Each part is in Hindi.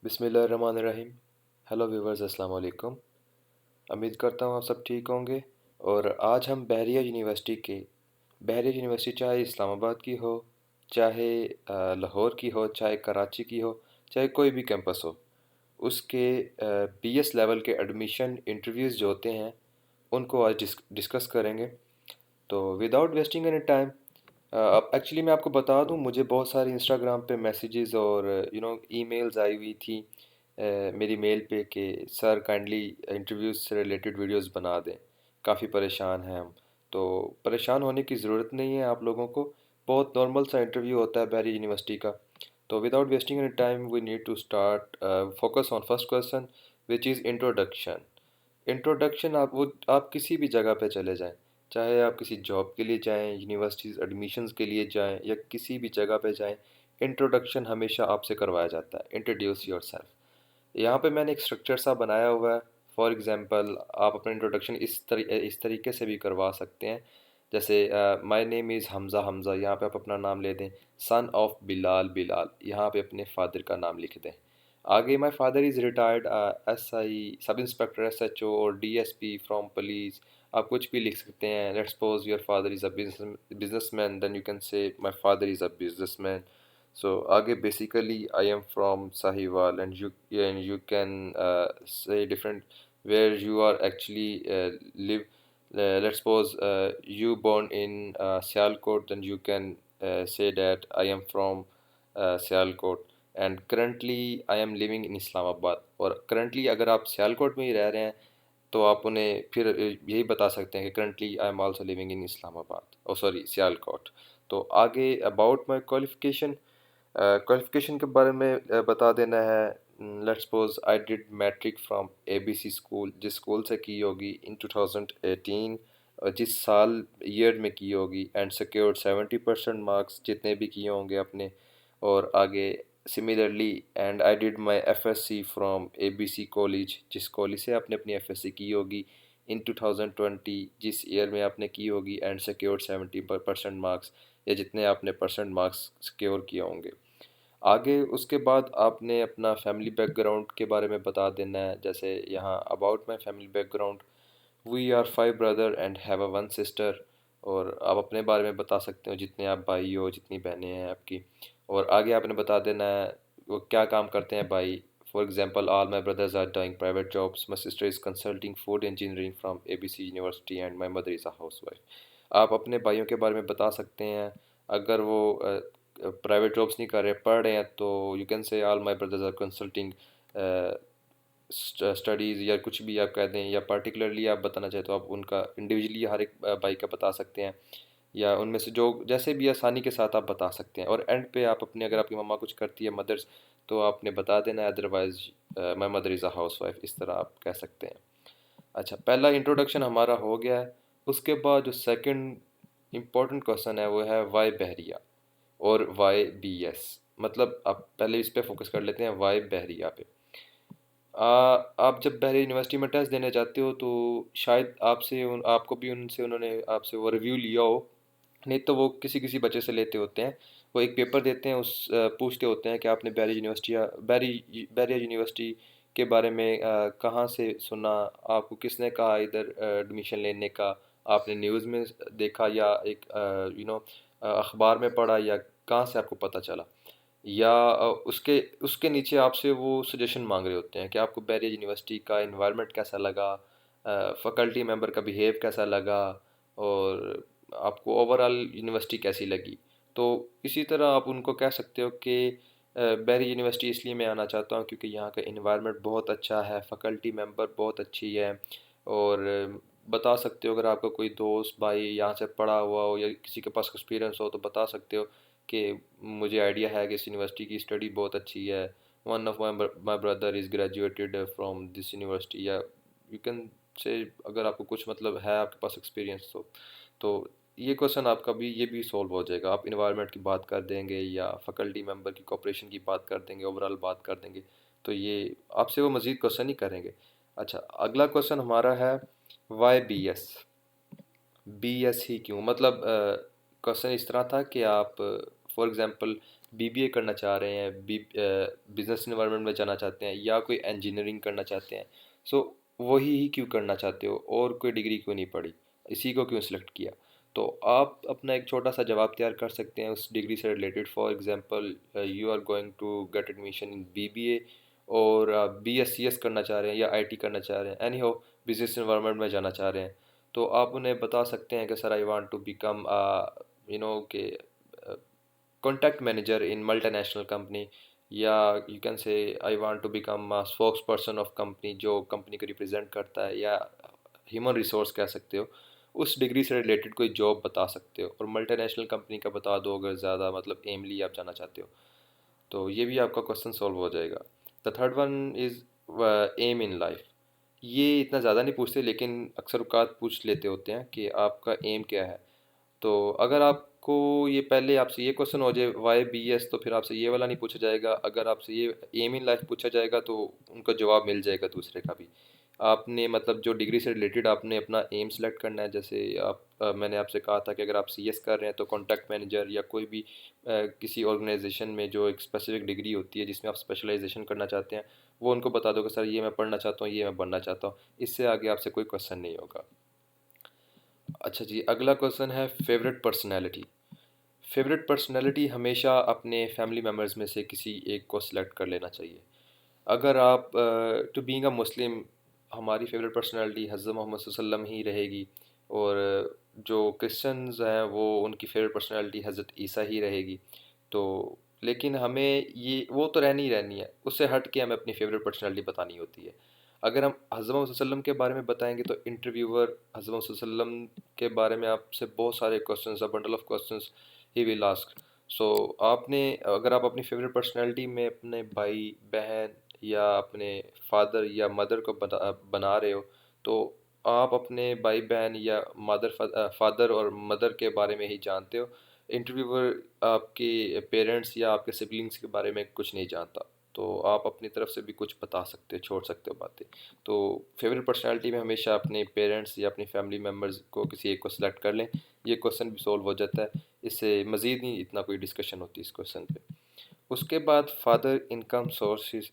बिस्मिल्लाहिर्रहमानिर्रहीम। हेलो व्यूवर्स, अस्सलाम वालेकुम। उम्मीद करता हूँ आप सब ठीक होंगे। और आज हम बहरिया यूनिवर्सिटी चाहे इस्लामाबाद की हो, चाहे लाहौर की हो, चाहे कराची की हो, चाहे कोई भी कैंपस हो, उसके बीएस लेवल के एडमिशन इंटरव्यूज़ जो होते हैं उनको आज डिस्कस करेंगे। तो विदाउट वेस्टिंग एनी टाइम, अब एक्चुअली मैं आपको बता दूं, मुझे बहुत सारे इंस्टाग्राम पे मैसेजेस और ईमेल्स आई हुई थी मेरी मेल पे कि सर काइंडली इंटरव्यूज से रिलेटेड वीडियोस बना दें। काफ़ी परेशान हैं हम। तो परेशान होने की ज़रूरत नहीं है आप लोगों को। बहुत नॉर्मल सा इंटरव्यू होता है बैरी यूनिवर्सिटी का। तो without wasting any time we need to start focus on first question, which is introduction. Introduction आप किसी भी जगह पे चले जाएं, चाहे आप किसी जॉब के लिए जाएं, यूनिवर्सिटीज़ एडमिशन्स के लिए जाएं, या किसी भी जगह पे जाएं, इंट्रोडक्शन हमेशा आपसे करवाया जाता है। Introduce yourself. यहाँ पे मैंने एक स्ट्रक्चर सा बनाया हुआ है। फॉर एग्जांपल, आप अपना इंट्रोडक्शन इस तरीके से भी करवा सकते हैं। जैसे my name is Hamza Hamza, यहाँ पे आप अपना नाम ले दें। सन ऑफ बिलाल बिलाल, यहाँ पे अपने फादर का नाम लिख दें। आगे my father is retired SI, sub inspector, SHO और डीएसपी फ्रॉम पुलिस। आप कुछ भी लिख सकते हैं। Let's suppose your father is a businessman, then you can say my father is a businessman. So Age, basically I am from Sahiwal, and you can say different where you are actually live. Let's suppose you born in Sialkot, then you can say that I am from Sialkot, and currently I am living in Islamabad. और currently अगर आप सियालकोट में ही रह रहे हैं तो आप उन्हें फिर यही बता सकते हैं कि currently I am also living in Islamabad, oh sorry Sialkot. तो आगे अबाउट माय क्वालिफिकेशन, क्वालिफिकेशन के बारे में बता देना है। Let's suppose I did matric from ABC school, जिस स्कूल से की होगी इन 2018, जिस साल ईयर में की होगी, एंड सिक्योर्ड 70% मार्क्स जितने भी किए होंगे अपने। और आगे similarly, and I did my FSc from ABC college, जिस कॉलेज से आपने अपनी एफएससी की होगी इन 2020, जिस ईयर में आपने की होगी, एंड सिक्योर्ड 70% मार्क्स, या जितने आपने परसेंट मार्क्स सिक्योर किए होंगे। आगे उसके बाद आपने अपना फैमिली बैकग्राउंड के बारे में बता देना है। जैसे यहाँ about my family background, we are 5 brother and have a 1 sister. और आप अपने बारे में बता सकते हो, जितने आप भाई हो, जितनी बहनें हैं आपकी। और आगे आपने बता देना है वो क्या काम करते हैं भाई। For example, all my brothers are doing private jobs, my sister is consulting food engineering from ABC university, and my mother is a housewife. आप अपने भाइयों के बारे में बता सकते हैं। अगर वो प्राइवेट जॉब्स नहीं कर रहे, पढ़ रहे हैं, तो you can say all my brothers are consulting studies, या कुछ भी आप कह दें। या पर्टिकुलरली आप बताना चाहें तो आप उनका इंडिविजुअली हर एक भाई का बता सकते हैं, या उनमें से जो जैसे भी आसानी के साथ आप बता सकते हैं। और एंड पे आप अपने, अगर आपकी मम्मा कुछ करती है, मदर्स, तो आपने बता देना है otherwise my mother is a house wife, इस तरह आप कह सकते हैं। अच्छा, पहला इंट्रोडक्शन हमारा हो गया है। उसके बाद जो सेकंड इम्पोर्टेंट क्वेश्चन है वो है वाई बहरिया और वाई बी एस। मतलब आप पहले इस पे फोकस कर लेते हैं, वाई बहरिया पे। आप जब बहरिया यूनिवर्सिटी में टेस्ट देने जाते हो तो शायद आपको भी उनसे उन्होंने आपसे वो रिव्यू लिया हो। नहीं तो वो किसी किसी बच्चे से लेते होते हैं। वो एक पेपर देते हैं, पूछते होते हैं कि आपने बैरिया यूनिवर्सिटी के बारे में कहाँ से सुना, आपको किसने कहा इधर एडमिशन लेने का, आपने न्यूज़ में देखा, या एक अखबार में पढ़ा, या कहाँ से आपको पता चला। या उसके उसके नीचे आपसे वो सजेशन मांग रहे होते हैं कि आपको बैरिया यूनिवर्सिटी का इन्वायरमेंट कैसा लगा, फैकल्टी मेंबर का बिहेव कैसा लगा, और आपको ओवरऑल यूनिवर्सिटी कैसी लगी। तो इसी तरह आप उनको कह सकते हो कि बैरिया यूनिवर्सिटी इसलिए मैं आना चाहता हूँ क्योंकि यहाँ का इन्वायरमेंट बहुत अच्छा है, फैकल्टी मेंबर बहुत अच्छी है। और बता सकते हो, अगर आपका कोई दोस्त भाई यहाँ से पढ़ा हुआ हो, या किसी के पास एक्सपीरियंस हो, तो बता सकते हो कि मुझे आइडिया है कि इस यूनिवर्सिटी की स्टडी बहुत अच्छी है। One of my brother is graduated from this university, या यू कैन से, अगर आपको कुछ मतलब है आपके पास एक्सपीरियंस तो ये क्वेश्चन आपका भी ये भी सॉल्व हो जाएगा। आप इन्वायरमेंट की बात कर देंगे, या फैकल्टी मेंबर की कोऑपरेशन की बात कर देंगे, ओवरऑल बात कर देंगे, तो ये आपसे वो मज़ीद क्वेश्चन ही करेंगे। अच्छा, अगला क्वेश्चन हमारा है why B S. B S ही क्यों, मतलब क्वेश्चन इस तरह था कि आप फॉर एग्ज़ाम्पल बीबीए करना चाह रहे हैं, बिजनेस एनवायरनमेंट में जाना चाहते हैं, या कोई इंजीनियरिंग करना चाहते हैं, सो वही ही क्यों करना चाहते हो और कोई डिग्री क्यों नहीं पढ़ी, इसी को क्यों सिलेक्ट किया? तो आप अपना एक छोटा सा जवाब तैयार कर सकते हैं उस डिग्री से related. For example, you are going to get admission in BBA, और बीएससीएस करना चाह रहे हैं या आईटी करना चाह रहे हैं, एनी हो बिजनेस एनवायरनमेंट में जाना चाह रहे हैं, तो आप उन्हें बता सकते हैं कि sir I want to become के contact manager in multinational company, या you can say I want to become spokesperson of company जो कंपनी को रिप्रेजेंट करता है, या ह्यूमन रिसोर्स कह सकते हो। उस डिग्री से रिलेटेड कोई जॉब बता सकते हो, और मल्टीनेशनल कंपनी का बता दो अगर ज़्यादा मतलब एमली आप जाना चाहते हो, तो ये भी आपका क्वेश्चन सॉल्व हो जाएगा। The third one is aim in life. ये इतना ज़्यादा नहीं पूछते, लेकिन अक्सर औकात पूछ लेते होते हैं कि आपका एम क्या है। तो अगर आपको ये पहले आपसे ये क्वेश्चन हो जाए वाई बी एस, तो फिर आपसे ये वाला नहीं पूछा जाएगा। अगर आपसे ये एम इन लाइफ पूछा जाएगा तो उनका जवाब मिल जाएगा दूसरे का भी। आपने मतलब जो डिग्री से रिलेटेड आपने अपना एम सेलेक्ट करना है। जैसे मैंने आपसे कहा था कि अगर आप सी एस कर रहे हैं तो कॉन्टैक्ट मैनेजर, या कोई भी किसी ऑर्गेनाइजेशन में जो एक स्पेसिफिक डिग्री होती है जिसमें आप स्पेशलाइजेशन करना चाहते हैं, वो उनको बता दो कि सर ये मैं पढ़ना चाहता हूँ, ये मैं बनना चाहता हूँ। इससे आगे आपसे कोई क्वेश्चन नहीं होगा। अच्छा जी, अगला क्वेश्चन है फेवरेट पर्सनैलिटी। फेवरेट पर्सनैलिटी हमेशा अपने फैमिली मेम्बर्स में से किसी एक को सिलेक्ट कर लेना चाहिए। अगर आप टू बीइंग अ मुस्लिम, हमारी फेवरेट पर्सनैलिटी हज़रत मोहम्मद सल्लल्लाहु अलैहि वसल्लम ही रहेगी, और जो क्रिश्चियंस हैं वो उनकी फेवरेट पर्सनैलिटी हज़रत ईसा ही रहेगी। तो लेकिन हमें ये वो तो रहनी ही रहनी है, उससे हट के हमें अपनी फेवरेट पर्सनैलिटी बतानी होती है। अगर हम हज़रत मोहम्मद सल्लल्लाहु अलैहि वसल्लम के बारे में बताएंगे तो इंटरव्यूअर हज़रत मोहम्मद सल्लल्लाहु अलैहि वसल्लम के बारे में आपसे बहुत सारे questions, a bundle of questions he will ask. So आपने, अगर आप अपनी फेवरेट पर्सनैलिटी में अपने भाई बहन या अपने फादर या मदर को बना रहे हो, तो आप अपने भाई बहन या फादर और मदर के बारे में ही जानते हो। इंटरव्यूअर आपके पेरेंट्स या आपके सिबलिंग्स के बारे में कुछ नहीं जानता, तो आप अपनी तरफ से भी कुछ बता सकते हो, छोड़ सकते हो बातें। तो फेवरेट पर्सनैलिटी में हमेशा अपने पेरेंट्स या अपनी फैमिली मेम्बर्स को किसी एक को सिलेक्ट कर लें। ये क्वेश्चन भी सॉल्व हो जाता है, इससे मज़ीद नहीं इतना कोई डिस्कशन होती इस क्वेश्चन पे। उसके बाद फादर इनकम सोर्सेज,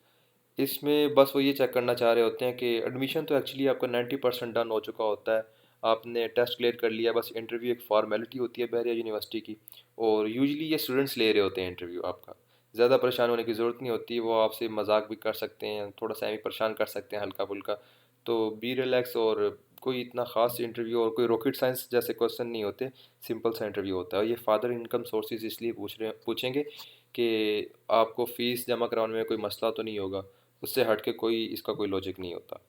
इसमें बस वो ये चेक करना चाह रहे होते हैं कि एडमिशन तो एक्चुअली आपका 90% डन हो चुका होता है, आपने टेस्ट क्लियर कर लिया, बस इंटरव्यू एक फॉर्मेलिटी होती है बहरिया यूनिवर्सिटी की, और यूजुअली ये स्टूडेंट्स ले रहे होते हैं इंटरव्यू आपका। ज़्यादा परेशान होने की ज़रूरत नहीं होती, वो आपसे मजाक भी कर सकते हैं, थोड़ा सा भी परेशान कर सकते हैं हल्का फुल्का। तो बी रिलैक्स, और कोई इतना ख़ास इंटरव्यू और कोई रॉकेट साइंस जैसे क्वेश्चन नहीं होते, सिंपल सा इंटरव्यू होता है। और ये फादर इनकम सोर्सेज इसलिए पूछेंगे कि आपको फ़ीस जमा कराने में कोई मसला तो नहीं होगा, उससे हट के कोई इसका कोई लॉजिक नहीं होता।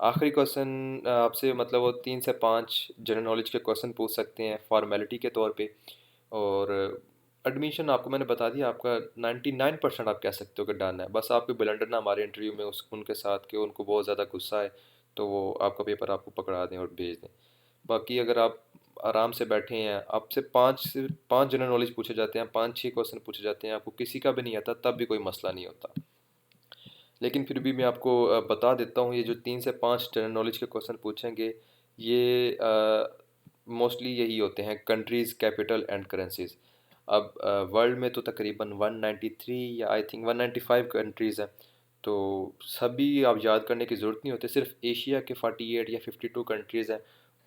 आखिरी क्वेश्चन आपसे मतलब वो 3 से 5 जनरल नॉलेज के क्वेश्चन पूछ सकते हैं फॉर्मेलिटी के तौर पे। और एडमिशन आपको मैंने बता दिया, आपका 99% आप कह सकते हो कि डन है। बस आपको ब्लंडर ना हमारे इंटरव्यू में उस उनके साथ कि उनको बहुत ज़्यादा गुस्सा है, तो वो आपका पेपर आपको पकड़ा दें और भेज दें। बाकी अगर आप आराम से बैठे हैं, आपसे 5 जनरल नॉलेज पूछे जाते हैं, 5-6 क्वेश्चन पूछे जाते हैं, आपको किसी का भी नहीं आता तब भी कोई मसला नहीं होता। लेकिन फिर भी मैं आपको बता देता हूँ, ये जो 3 से 5 जनरल नॉलेज के क्वेश्चन पूछेंगे, ये मोस्टली यही होते हैं, कंट्रीज़, कैपिटल एंड करेंसीज। अब वर्ल्ड में तो तकरीबन 193 या आई थिंक 195 कंट्रीज़ हैं, तो सभी आप याद करने की ज़रूरत नहीं होती, सिर्फ एशिया के 48 या 52 कंट्रीज़ हैं,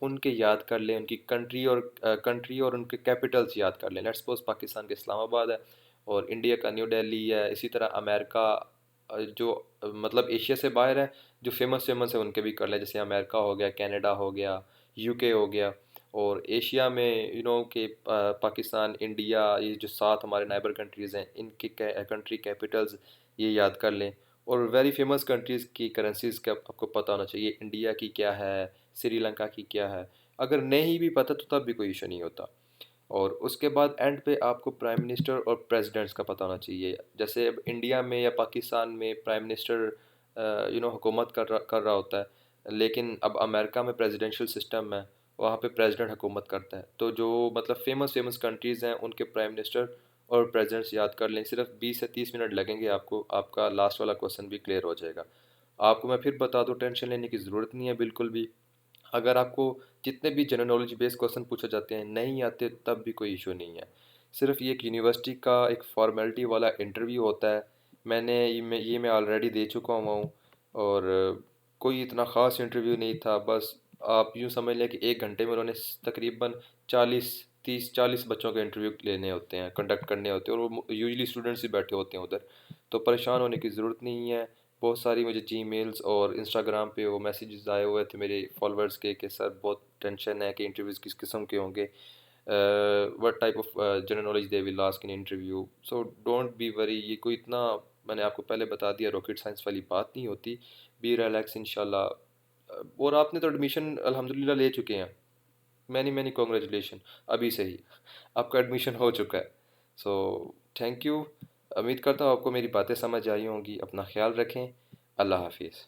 उनके याद कर लें, उनकी कंट्री और उनके कैपिटल्स याद कर लें। लेट्स सपोज पाकिस्तान का इस्लामाबाद है, और इंडिया का न्यू दिल्ली है। इसी तरह अमेरिका, जो मतलब एशिया से बाहर है, जो फेमस फेमस है उनके भी कर लें, जैसे अमेरिका हो गया, कनाडा हो गया, यूके हो गया। और एशिया में के पाकिस्तान, इंडिया, ये जो 7 हमारे नाइबर कंट्रीज़ हैं, इनके कंट्री कैपिटल्स ये याद कर लें। और वेरी फेमस कंट्रीज़ की करेंसीज़ का आपको पता होना चाहिए, इंडिया की क्या है, श्रीलंका की क्या है। अगर नहीं भी पता तो तब भी कोई इशू नहीं होता। और उसके बाद एंड पे आपको प्राइम मिनिस्टर और प्रेसिडेंट्स का पता होना चाहिए। जैसे अब इंडिया में या पाकिस्तान में प्राइम मिनिस्टर हुकूमत कर रहा होता है, लेकिन अब अमेरिका में प्रेसिडेंशियल सिस्टम है, वहाँ पे प्रेसिडेंट हुकूमत करता है। तो जो मतलब फेमस फेमस कंट्रीज़ हैं उनके प्राइम मिनिस्टर और प्रेसिडेंट्स याद कर लें, सिर्फ 20 से 30 मिनट लगेंगे आपको, आपका लास्ट वाला क्वेश्चन भी क्लियर हो जाएगा। आपको मैं फिर बता दूँ, टेंशन लेने की ज़रूरत नहीं है बिल्कुल भी। अगर आपको जितने भी जनरल नॉलेज बेस्ड क्वेश्चन पूछे जाते हैं नहीं आते, तब भी कोई इशू नहीं है। सिर्फ ये एक यूनिवर्सिटी का एक फॉर्मेलिटी वाला इंटरव्यू होता है। मैं ऑलरेडी दे चुका हुआ हूँ। और कोई इतना ख़ास इंटरव्यू नहीं था, बस आप यूँ समझ लें कि 1 घंटे में उन्होंने तकरीबन 40 30 40 बच्चों के इंटरव्यू लेने होते हैं, कंडक्ट करने होते हैं, और वो यूजली स्टूडेंट्स ही बैठे होते हैं उधर। तो परेशान होने की ज़रूरत नहीं है। बहुत सारी मुझे जीमेल्स और इंस्टाग्राम पे वो मैसेजेस आए हुए थे मेरे फॉलोअर्स के कि सर बहुत टेंशन है कि इंटरव्यूज़ किस किस्म के होंगे, what type of general knowledge they will ask in interview. So don't be worry, ये कोई इतना, मैंने आपको पहले बता दिया, रॉकेट साइंस वाली बात नहीं होती। बी रिलैक्स इंशाल्लाह। और आपने तो एडमिशन अल्हम्दुलिल्लाह ले चुके हैं। Many many congratulation. अभी से ही आपका एडमिशन हो चुका है। So thank you. उम्मीद करता हूँ आपको मेरी बातें समझ आई होंगी। अपना ख्याल रखें। अल्लाह हाफिज़।